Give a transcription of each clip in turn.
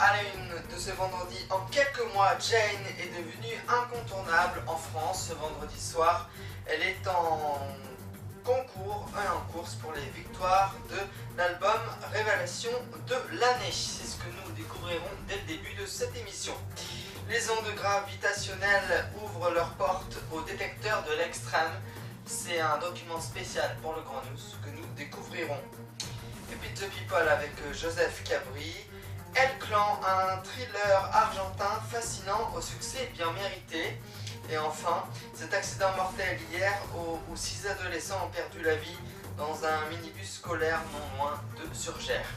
À la une de ce vendredi, en quelques mois, Jane est devenue incontournable en France. Ce vendredi soir, elle est en concours et en course pour les victoires de l'album Révélation de l'année. C'est ce que nous découvrirons dès le début de cette émission. Les ondes gravitationnelles ouvrent leurs portes au détecteur de l'extrême. C'est un document spécial pour le Grand News que nous découvrirons. Et puis The People avec Joseph Cabri. El Clan, un thriller argentin fascinant au succès bien mérité. Et enfin, cet accident mortel hier où 6 adolescents ont perdu la vie dans un minibus scolaire non loin de Surgères.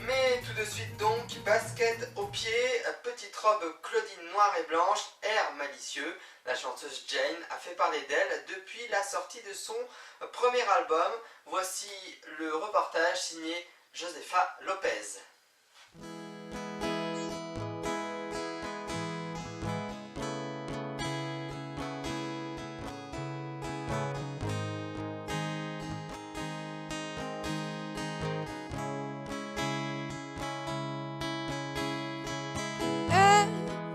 Mais tout de suite donc, basket au pied, petite robe Claudine noire et blanche, air malicieux. La chanteuse Jane a fait parler d'elle depuis la sortie de son premier album. Voici le reportage signé Josefa Lopez.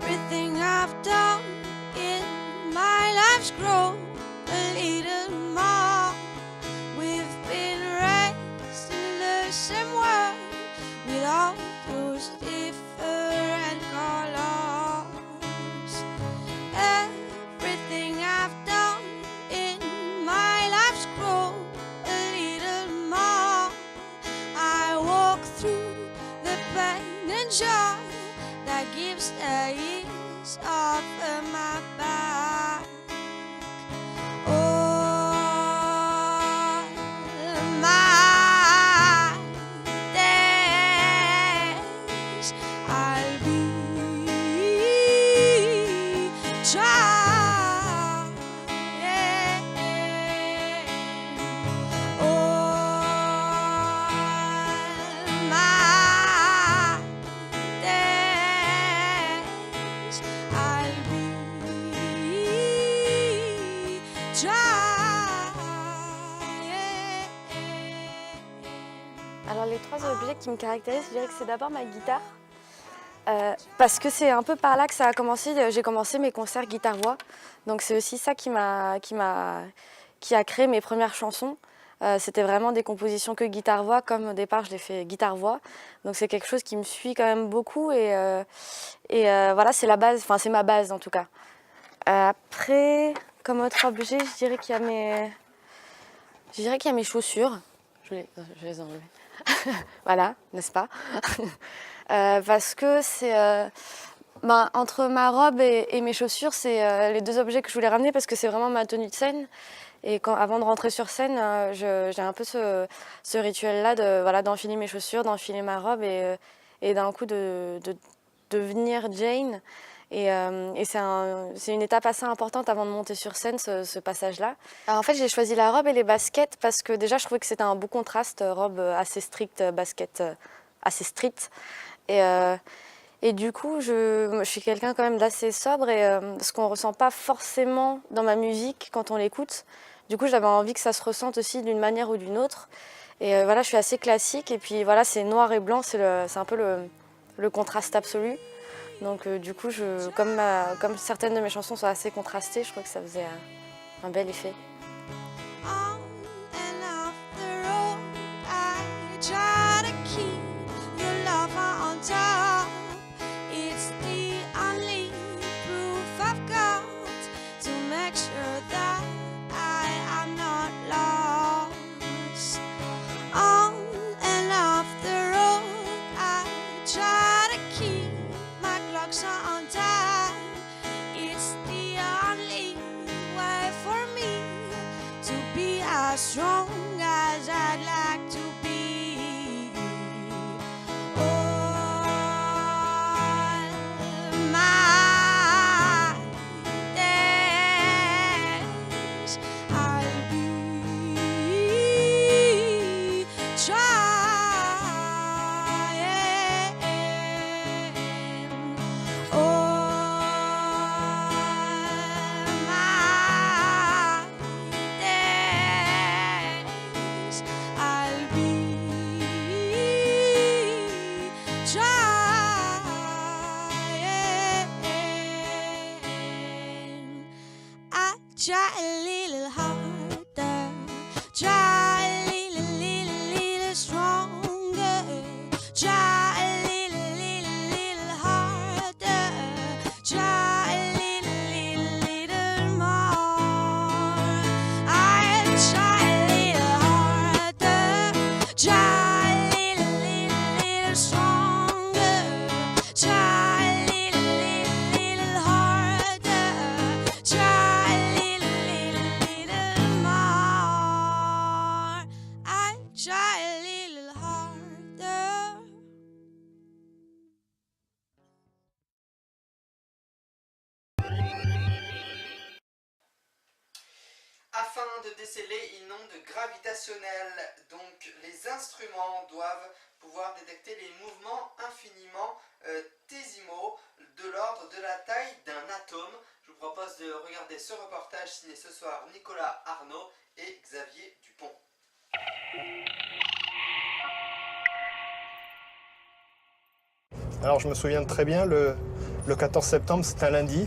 Everything I've done in my life's grown a little more. We've been raised in the same world with all those different colors. Everything I've done in my life's grown a little more. I walk through the pain and joy that gives the ease off of my back. All my days I'll be trying. All my days I'll be trying. Alors les trois objets qui me caractérisent, je dirais que c'est d'abord ma guitare. Parce que c'est un peu par là que ça a commencé. J'ai commencé mes concerts guitare-voix. Donc c'est aussi ça qui a créé mes premières chansons. C'était vraiment des compositions que guitare-voix. Comme au départ, je l'ai fait guitare-voix. Donc c'est quelque chose qui me suit quand même beaucoup. Et voilà, c'est la base, enfin c'est ma base en tout cas. Après, comme autre objet, je dirais qu'il y a mes chaussures. Je vais les enlever. Voilà, n'est-ce pas? Parce que c'est entre ma robe et mes chaussures, c'est les deux objets que je voulais ramener parce que c'est vraiment ma tenue de scène. Et avant de rentrer sur scène, j'ai un peu ce rituel-là d'enfiler mes chaussures, d'enfiler ma robe et d'un coup de devenir Jane. Et c'est une étape assez importante avant de monter sur scène, ce passage-là. Alors en fait, j'ai choisi la robe et les baskets parce que déjà, je trouvais que c'était un beau contraste, robe assez stricte, basket assez strict. Et du coup, je suis quelqu'un quand même d'assez sobre, et ce qu'on ne ressent pas forcément dans ma musique quand on l'écoute. Du coup, j'avais envie que ça se ressente aussi d'une manière ou d'une autre. Et voilà, je suis assez classique, et puis voilà, c'est noir et blanc, c'est un peu le contraste absolu. Donc du coup, comme certaines de mes chansons sont assez contrastées, je crois que ça faisait un bel effet. On and off the road, I try to keep your love on top. It's the only proof I've got to make sure that I am not lost. On and off the road, I try to keep my clocks on time. It's the only way for me to be as strong as I'd like to be. All my days I'll be trying. All my days try a little harder, try a little stronger, try a little harder, try a little more. I'll try a little harder, try a little stronger, try a little harder, try a little more. I'll try a little harder. Afin de déceler une onde gravitationnelle, donc les instruments doivent pouvoir détecter les mouvements infiniment tésimaux de l'ordre de la taille d'un atome. Je vous propose de regarder ce reportage signé ce soir Nicolas Arnaud et Xavier Dupont. Alors je me souviens très bien, le 14 septembre, c'est un lundi.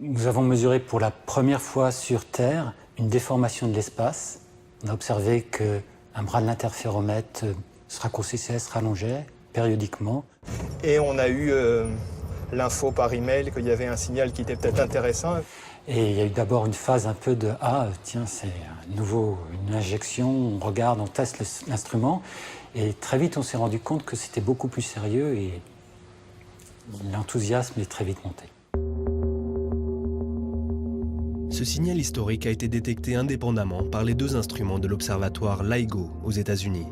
Nous avons mesuré pour la première fois sur Terre une déformation de l'espace. On a observé qu'un bras de l'interféromètre se raccourcissait, se rallongeait périodiquement. Et on a eu l'info par email qu'il y avait un signal qui était peut-être intéressant. Et il y a eu d'abord une phase un peu de « Ah, tiens, c'est une injection, on regarde, on teste l'instrument ». Et très vite, on s'est rendu compte que c'était beaucoup plus sérieux et l'enthousiasme est très vite monté. Ce signal historique a été détecté indépendamment par les deux instruments de l'observatoire LIGO aux États-Unis.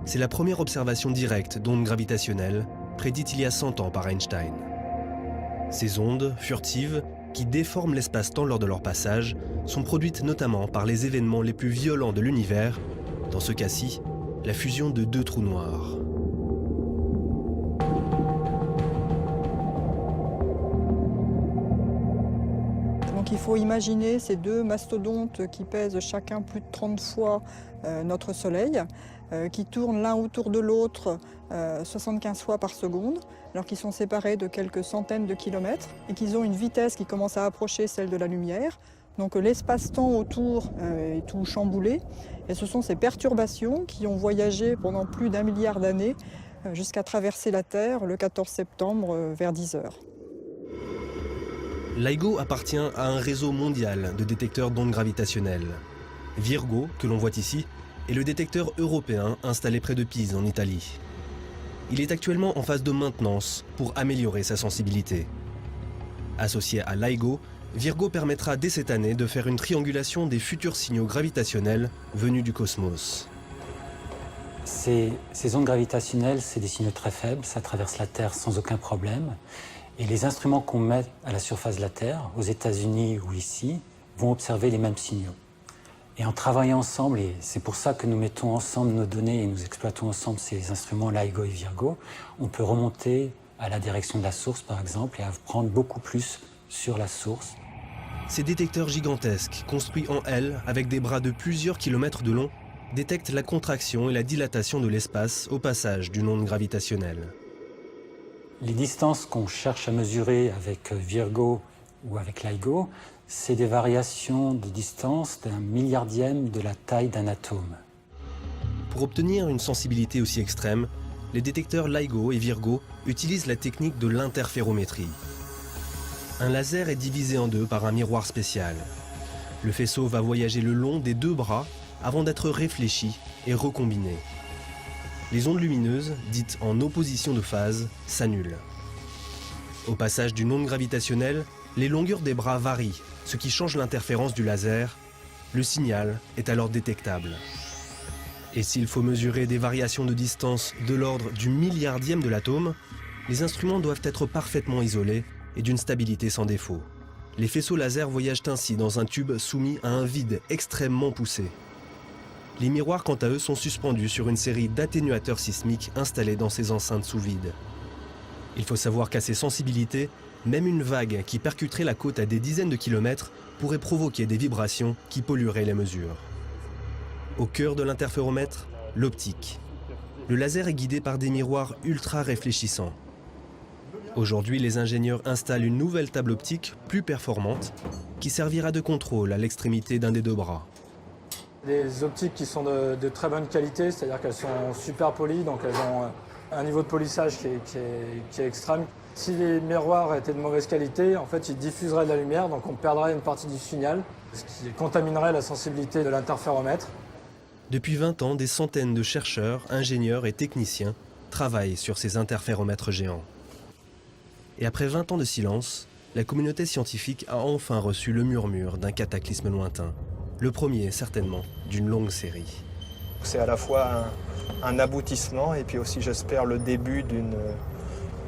C'est la première observation directe d'ondes gravitationnelles prédite il y a 100 ans par Einstein. Ces ondes, furtives, qui déforment l'espace-temps lors de leur passage, sont produites notamment par les événements les plus violents de l'univers, dans ce cas-ci, la fusion de deux trous noirs. Donc il faut imaginer ces deux mastodontes qui pèsent chacun plus de 30 fois notre Soleil, qui tournent l'un autour de l'autre 75 fois par seconde, alors qu'ils sont séparés de quelques centaines de kilomètres et qu'ils ont une vitesse qui commence à approcher celle de la lumière. Donc l'espace-temps autour est tout chamboulé et ce sont ces perturbations qui ont voyagé pendant plus d'1 milliard d'années jusqu'à traverser la Terre le 14 septembre vers 10 heures. LIGO appartient à un réseau mondial de détecteurs d'ondes gravitationnelles. Virgo, que l'on voit ici, est le détecteur européen installé près de Pise en Italie. Il est actuellement en phase de maintenance pour améliorer sa sensibilité. Associé à LIGO, Virgo permettra dès cette année de faire une triangulation des futurs signaux gravitationnels venus du cosmos. Ces ondes gravitationnelles, c'est des signaux très faibles, ça traverse la Terre sans aucun problème. Et les instruments qu'on met à la surface de la Terre, aux États-Unis ou ici, vont observer les mêmes signaux. Et en travaillant ensemble, et c'est pour ça que nous mettons ensemble nos données et nous exploitons ensemble ces instruments LIGO et Virgo, on peut remonter à la direction de la source, par exemple, et apprendre beaucoup plus sur la source. Ces détecteurs gigantesques, construits en L avec des bras de plusieurs kilomètres de long, détectent la contraction et la dilatation de l'espace au passage d'une onde gravitationnelle. Les distances qu'on cherche à mesurer avec Virgo ou avec LIGO, c'est des variations de distance d'1 milliardième de la taille d'un atome. Pour obtenir une sensibilité aussi extrême, les détecteurs LIGO et Virgo utilisent la technique de l'interférométrie. Un laser est divisé en deux par un miroir spécial. Le faisceau va voyager le long des deux bras avant d'être réfléchi et recombiné. Les ondes lumineuses, dites en opposition de phase, s'annulent. Au passage d'une onde gravitationnelle, les longueurs des bras varient, ce qui change l'interférence du laser. Le signal est alors détectable. Et s'il faut mesurer des variations de distance de l'ordre du milliardième de l'atome, les instruments doivent être parfaitement isolés et d'une stabilité sans défaut. Les faisceaux laser voyagent ainsi dans un tube soumis à un vide extrêmement poussé. Les miroirs, quant à eux, sont suspendus sur une série d'atténuateurs sismiques installés dans ces enceintes sous vide. Il faut savoir qu'à ces sensibilités, même une vague qui percuterait la côte à des dizaines de kilomètres pourrait provoquer des vibrations qui pollueraient les mesures. Au cœur de l'interféromètre, l'optique. Le laser est guidé par des miroirs ultra réfléchissants. Aujourd'hui, les ingénieurs installent une nouvelle table optique plus performante qui servira de contrôle à l'extrémité d'un des deux bras. Des optiques qui sont de très bonne qualité, c'est-à-dire qu'elles sont super polies, donc elles ont un niveau de polissage qui est extrême. Si les miroirs étaient de mauvaise qualité, en fait, ils diffuseraient de la lumière, donc on perdrait une partie du signal, ce qui contaminerait la sensibilité de l'interféromètre. Depuis 20 ans, des centaines de chercheurs, ingénieurs et techniciens travaillent sur ces interféromètres géants. Et après 20 ans de silence, la communauté scientifique a enfin reçu le murmure d'un cataclysme lointain. Le premier, certainement, d'une longue série. C'est à la fois un aboutissement et puis aussi, j'espère, le début d'une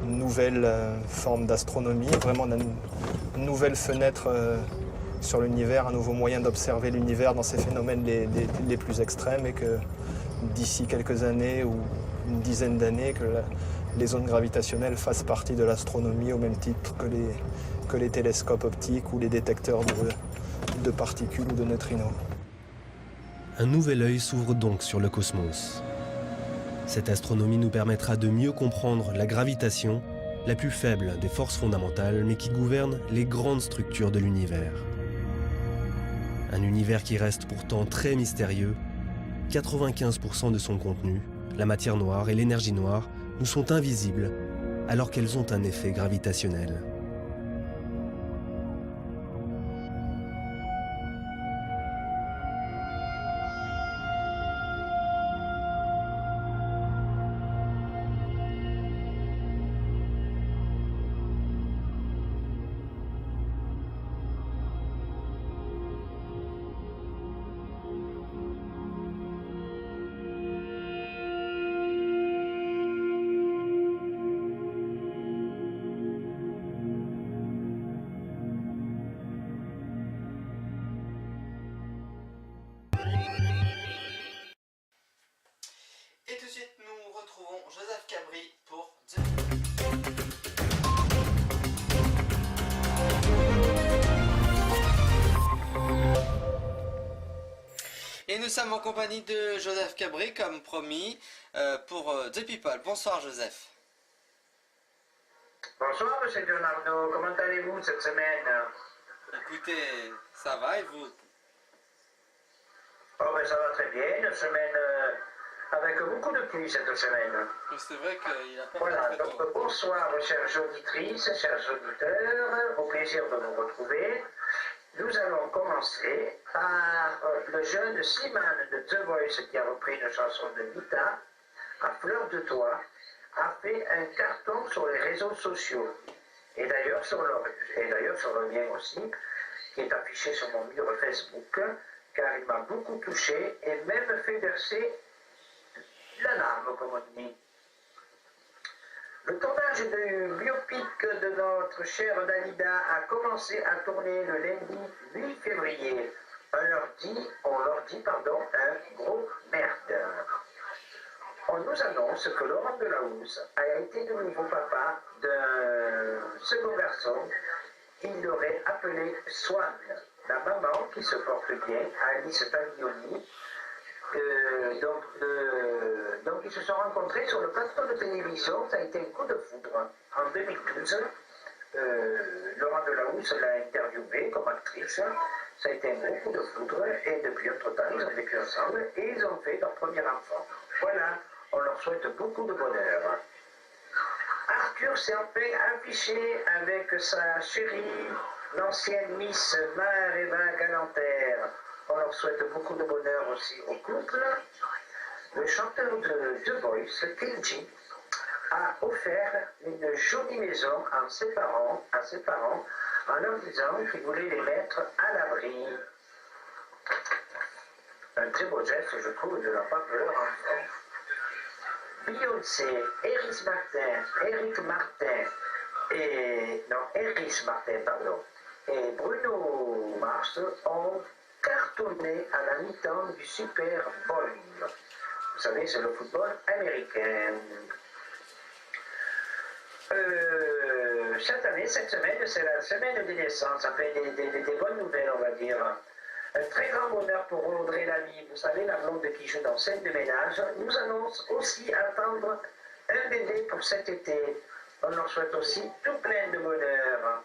nouvelle forme d'astronomie, vraiment une nouvelle fenêtre sur l'univers, un nouveau moyen d'observer l'univers dans ses phénomènes les plus extrêmes, et que d'ici quelques années ou une dizaine d'années, que les ondes gravitationnelles fassent partie de l'astronomie au même titre que les télescopes optiques ou les détecteurs de particules ou de neutrinos. Un nouvel œil s'ouvre donc sur le cosmos. Cette astronomie nous permettra de mieux comprendre la gravitation, la plus faible des forces fondamentales, mais qui gouverne les grandes structures de l'univers. Un univers qui reste pourtant très mystérieux. 95% de son contenu, la matière noire et l'énergie noire, nous sont invisibles, alors qu'elles ont un effet gravitationnel. Et tout de suite, nous retrouvons Joseph Cabri pour The... Et nous sommes en compagnie de Joseph Cabri, comme promis, pour The People. Bonsoir Joseph. Bonsoir Monsieur Leonardo, comment allez-vous cette semaine? Écoutez, ça va et vous? Oh ben ça va très bien, une semaine avec beaucoup de pluie cette semaine. C'est vrai qu'il a pas Voilà, fait donc très tôt. bonsoir chères auditrices, chers auditeurs, au plaisir de vous retrouver. Nous allons commencer par le jeune Slimane de The Voice qui a repris une chanson de Vita, à fleur de toit, a fait un carton sur les réseaux sociaux. Et d'ailleurs sur le mien aussi, qui est affiché sur mon mur Facebook, car il m'a beaucoup touché et même fait verser la larme, comme on dit. Le tournage du biopic de notre chère Dalida a commencé à tourner le lundi 8 février. On leur dit, un gros merde. On nous annonce que Laurent Delahousse a été de nouveau papa d'un second garçon. Il l'aurait appelé Swan. La maman, qui se porte bien, Alice Taglioni, donc ils se sont rencontrés sur le plateau de télévision. Ça a été un coup de foudre. En 2012, Laurent Delahousse l'a interviewée comme actrice. Ça a été un gros coup de foudre et depuis entre-temps, ils ont vécu ensemble et ils ont fait leur premier enfant. Voilà, on leur souhaite beaucoup de bonheur. Arthur s'est enfin affiché avec sa chérie, l'ancienne Miss Maëva Galanter. On leur souhaite beaucoup de bonheur aussi au couple. Le chanteur de The Voice, Kenji, a offert une jolie maison à ses parents en leur disant qu'il voulait les mettre à l'abri. Un très beau geste, je trouve, de la part de leur enfant. Beyoncé, Eris Martin et Bruno Mars ont cartonné à la mi-temps du Super Bowl. Vous savez, c'est le football américain. Cette semaine, c'est la semaine des naissances, ça fait des bonnes nouvelles, on va dire. Un très grand bonheur pour Audrey Lamy, vous savez, la blonde qui joue dans Scène de ménage, nous annonce aussi attendre un bébé pour cet été. On leur souhaite aussi tout plein de bonheur.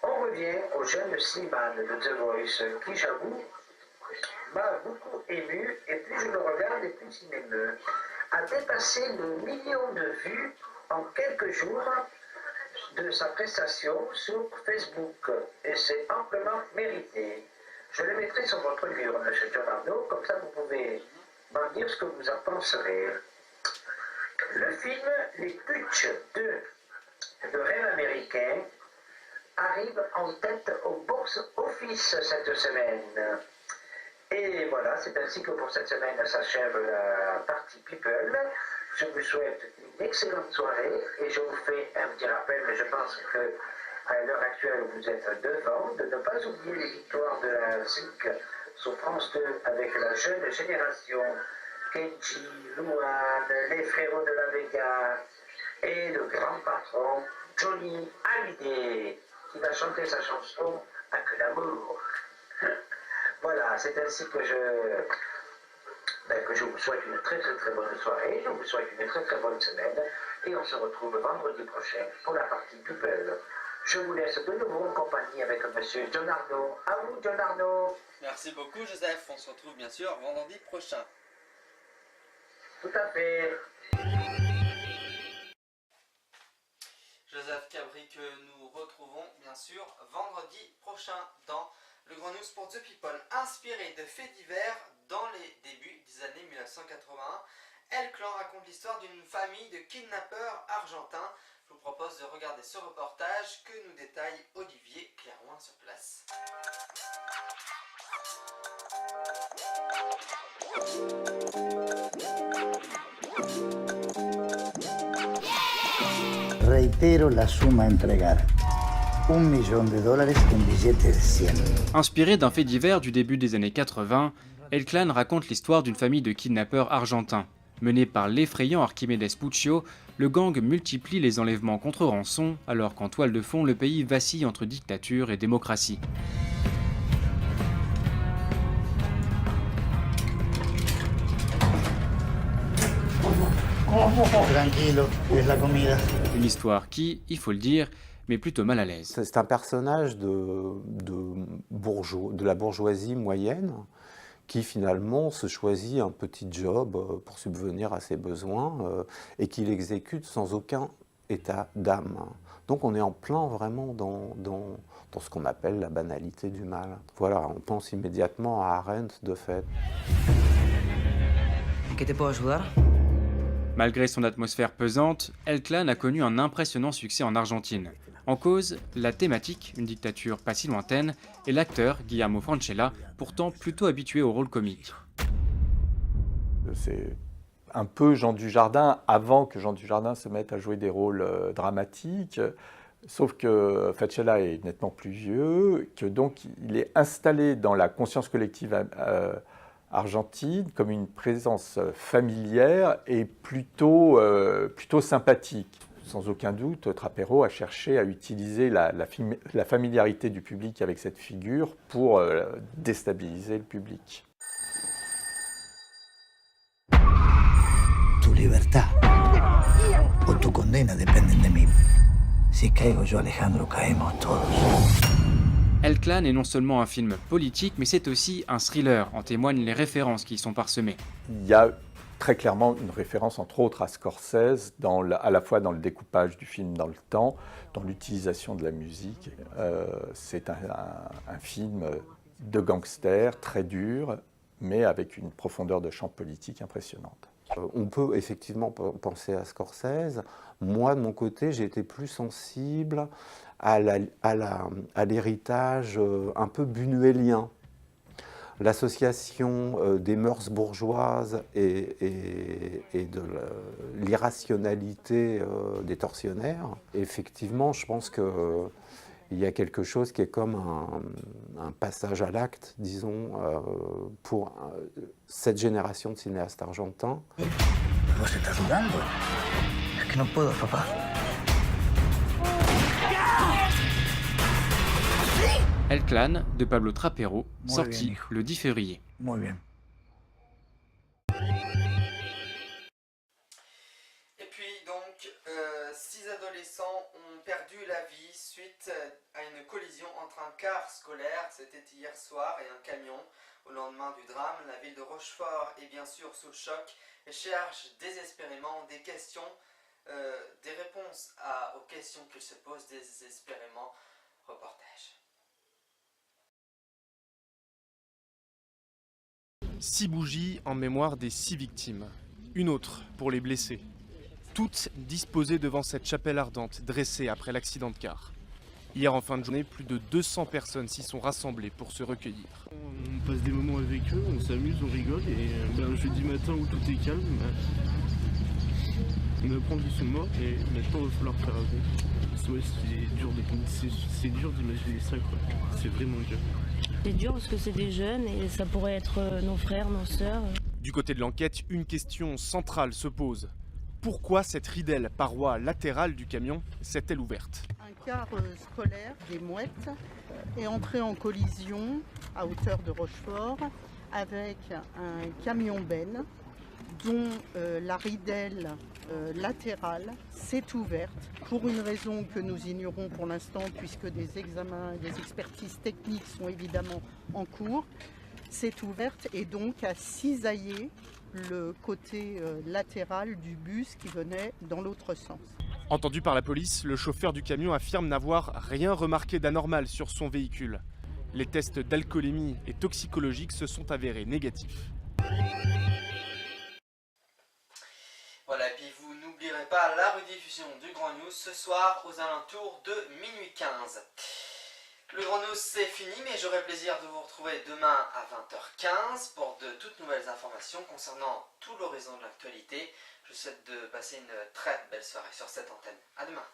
On revient au jeune Slimane de The Voice, qui, j'avoue, m'a beaucoup ému, et plus je le regarde, et plus il m'émeut. A dépassé le million de vues en quelques jours de sa prestation sur Facebook, et c'est amplement mérité. Je le mettrai sur votre mur, M. John Arnaud, comme ça vous pouvez m'en dire ce que vous en penserez. Le film Les Putsch 2 de rêve américain arrive en tête au box-office cette semaine. Et voilà, c'est ainsi que pour cette semaine s'achève la partie People. Je vous souhaite une excellente soirée et je vous fais un petit rappel, mais je pense que à l'heure actuelle vous êtes devant, de ne pas oublier les victoires de la ZIC sur France 2 avec la jeune génération, Kenji, Louane, les frérots de la Vega et le grand patron Johnny Hallyday qui va chanter sa chanson à que l'amour. Voilà, c'est ainsi que je vous souhaite une très bonne soirée, je vous souhaite une très bonne semaine et on se retrouve vendredi prochain pour la partie People. Je vous laisse de nouveau en compagnie avec monsieur John Arnaud. À vous, John Arnaud. Merci beaucoup, Joseph. On se retrouve bien sûr vendredi prochain. Tout à fait. Joseph Cabri que nous retrouvons bien sûr vendredi prochain dans le Grand News pour The People. Inspiré de faits divers dans les débuts des années 1981, El Clan raconte l'histoire d'une famille de kidnappeurs argentins. Je vous propose de regarder ce reportage que nous détaille Olivier Clairouin sur place. Reitero la suma a entregar. $1 million en billetes de 100. Inspiré d'un fait divers du début des années 80, El Clan raconte l'histoire d'une famille de kidnappeurs argentins. Mené par l'effrayant Archimedes Puccio, le gang multiplie les enlèvements contre rançon, alors qu'en toile de fond, le pays vacille entre dictature et démocratie. Tranquilo, es la comida. Une histoire qui, il faut le dire, met plutôt mal à l'aise. C'est un personnage de la bourgeoisie moyenne qui finalement se choisit un petit job pour subvenir à ses besoins et qu'il exécute sans aucun état d'âme. Donc on est en plein vraiment dans ce qu'on appelle la banalité du mal. Voilà, on pense immédiatement à Arendt de fait. ¿En qué te puedo ayudar? Malgré son atmosphère pesante, El Clan a connu un impressionnant succès en Argentine. En cause, la thématique, une dictature pas si lointaine, et l'acteur, Guillermo Francella, pourtant plutôt habitué au rôle comique. C'est un peu Jean Dujardin, avant que Jean Dujardin se mette à jouer des rôles dramatiques, sauf que Francella est nettement plus vieux, que donc il est installé dans la conscience collective argentine comme une présence familière et plutôt sympathique. Sans aucun doute, Trapero a cherché à utiliser la familiarité du public avec cette figure pour déstabiliser le public. Tu libertad o tu condena dependen de mí. Si caigo yo, Alejandro, caemos todos. El Clan est non seulement un film politique, mais c'est aussi un thriller, en témoignent les références qui y sont parsemées. Il y a très clairement une référence, entre autres, à Scorsese, à la fois dans le découpage du film dans le temps, dans l'utilisation de la musique. C'est un film de gangster, très dur, mais avec une profondeur de champ politique impressionnante. On peut effectivement penser à Scorsese. Moi, de mon côté, j'ai été plus sensible à l'héritage un peu buñuelien. L'association des mœurs bourgeoises et de l'irrationalité des tortionnaires. Effectivement, je pense qu'il y a quelque chose qui est comme un passage à l'acte, disons, pour cette génération de cinéastes argentins. Vos estás dudando. Es que no puedo, papá. El Clan de Pablo Trapero, sorti le 10 février. Muy bien. Et puis donc, suite à une collision entre un car scolaire, c'était hier soir, et un camion. Au lendemain du drame, la ville de Rochefort est bien sûr sous le choc et cherche désespérément des questions, des réponses aux questions qu'il se pose désespérément. Reportage. 6 bougies en mémoire des 6 victimes. Une autre pour les blessés. Toutes disposées devant cette chapelle ardente dressée après l'accident de car. Hier en fin de journée, plus de 200 personnes s'y sont rassemblées pour se recueillir. On passe des moments avec eux, on s'amuse, on rigole et jeudi matin où tout est calme, on apprend qu'ils sont morts et maintenant il va falloir faire avec. Ouais, c'est dur d'imaginer ça quoi, c'est vraiment dur. C'est dur parce que c'est des jeunes et ça pourrait être nos frères, nos sœurs. Du côté de l'enquête, une question centrale se pose. Pourquoi cette ridelle paroi latérale du camion s'est-elle ouverte? Un car scolaire des Mouettes est entré en collision à hauteur de Rochefort avec un camion benne dont la ridelle latérale s'est ouverte pour une raison que nous ignorons pour l'instant puisque des examens et des expertises techniques sont évidemment en cours. S'est ouverte et donc a cisaillé le côté latéral du bus qui venait dans l'autre sens. Entendu par la police, le chauffeur du camion affirme n'avoir rien remarqué d'anormal sur son véhicule. Les tests d'alcoolémie et toxicologiques se sont avérés négatifs. Voilà, et puis vous n'oublierez pas la rediffusion du Grand News ce soir aux alentours de minuit 15. Le Grand News c'est fini, mais j'aurai le plaisir de vous retrouver demain à 20h15 pour de toutes nouvelles informations concernant tout l'horizon de l'actualité. Je vous souhaite de passer une très belle soirée sur cette antenne. À demain.